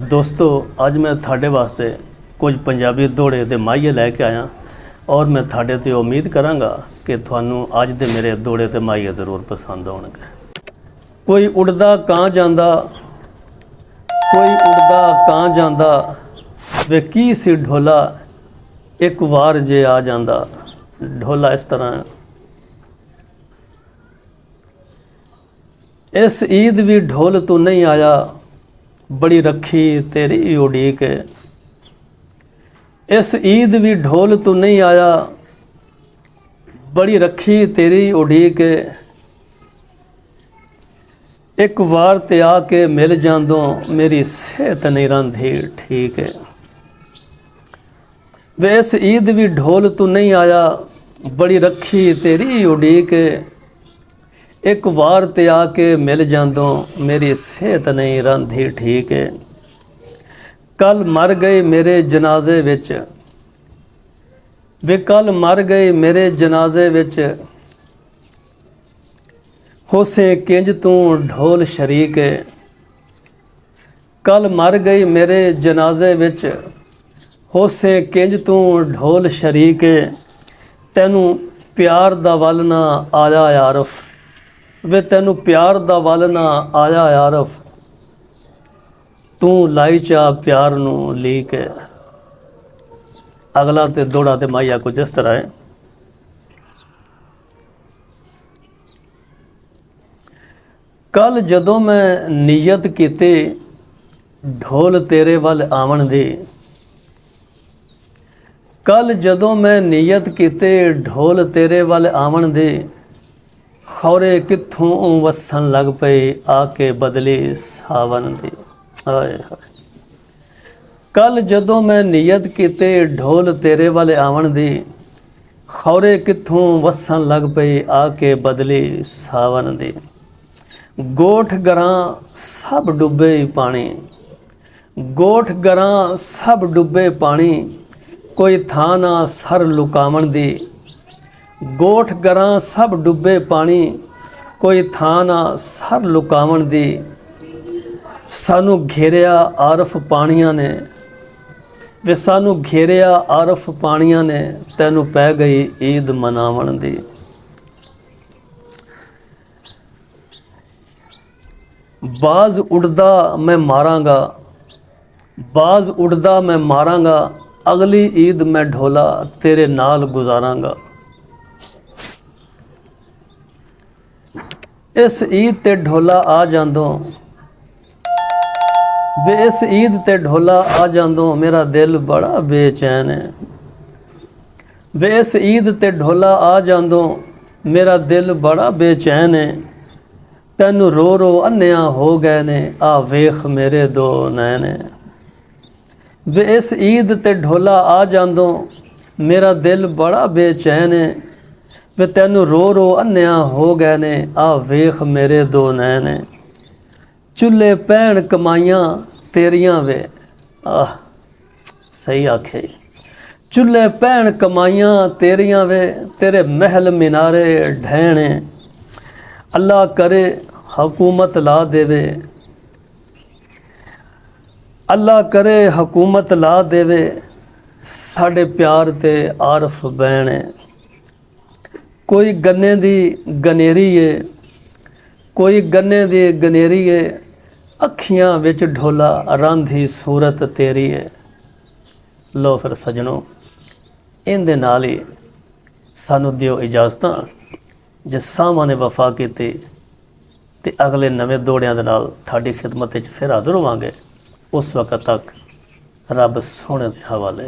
दोस्तों अज मैं थाड़े वास्ते कुछ पंजाबी दौड़े दे माहिए लैके आया और मैं थाड़े ते उम्मीद करांगा कि थानू अज दे मेरे दौड़े ते माहिए जरूर पसंद आउणगे। कोई उड़दा कां जांदा, कोई उड़दा कां जांदा, वे की सी ढोला एक वार जे आ जांदा। ढोला इस तरह, इस ईद भी ढोल तू नहीं आया, बड़ी रखी तेरी उड़ीक। इस ईद भी ढोल तू नहीं आया, बड़ी रखी तेरी उड़ीक। एक वार ते आके मिल जांदों, मेरी सेहत नहीं रंधी ठीक है। वे इस ईद भी ढोल तू नहीं आया, बड़ी रखी तेरी उड़ीक। एक वार ते आके मिल जांदों, मेरी सेहत नहीं रंधी ठीक है। कल मर गए मेरे जनाजे विच, वे कल मर गए मेरे जनाजे विच। होसे किंज तू ढोल शरीक। कल मर गई मेरे जनाजे विच, होसे किंज तू ढोल शरीक। तैनू प्यार दा वल ना आया यारफ, वे तैनू प्यार दा वल ना आया यारफ। तू लाई चा प्यार नू लीक। अगला ते दौड़ा ते माहिया कुछ इस तरह है। कल जदों मैं नीयत कीती ढोल तेरे वल आवन दी। कल जदों मैं नीयत कीती ढोल तेरे वल आवन दी। खौरे कित्थों वसन लग पई आके बदली सावन दी। हाय हाय। कल जदों मैं नीयत कीती ढोल तेरे वल आवन दी। खौरे कित्थों वसन लग पई आके बदली सावन दी। गोठ गरां सब डुबे पानी, गोठ गरां सब डुबे पानी। कोई थां ना सर लुकावन दी। गोठ गरां सब डुबे पानी, कोई थां ना सर लुकावन दी। सानू घेरिया आरफ पानियां ने, वे सानू घेरिया आरफ पानियां ने। तैनू पै गई ईद मनावन दी। बाज उड़दा मैं मारांगा, बाज उड़दा मैं मारांगा। अगली ईद मैं ढोला तेरे नाल गुजारांगा। इस ईद ते ढोला आ जांदों, वे इस ईद ते ढोला आ जांदों। मेरा दिल बड़ा बेचैन है। वे इस ईद ते ढोला आ जांदों, मेरा दिल बड़ा बेचैन है। तैनू रो रो अन्निया हो गए ने, आ वेख मेरे दो नैन। वे इस ईद ते ढोला आ जांदों, मेरा दिल बड़ा बेचैन है। वे तैनू रो रो अन्निया हो गए ने, आ वेख मेरे दो नैन। चुल्हे पैण कमाइयां तेरियां वे, आह सही आखे। चुल्हे पैण कमाइयां तेरियां वे, तेरे महल मीनारे ढैने। अल्लाह करे हुकूमत ला देवे, अल्लाह करे हुकूमत ला देवे। साडे प्यार ते आरफ बैणे। कोई गन्ने दी गनेरी है, कोई गन्ने दी गनेरी है। अखियां विच ढोला रांधी सूरत तेरी है। लो फिर सजनों, इहदे नाल ही सानू दिओ इजाजतां। जे साहमां ने वफा कीती ते अगले नवे दौड़ियां दे नाल तुहाडी खिदमत विच फिर हाज़र होवांगे। उस वक्त तक रब सोहणे दे हवाले।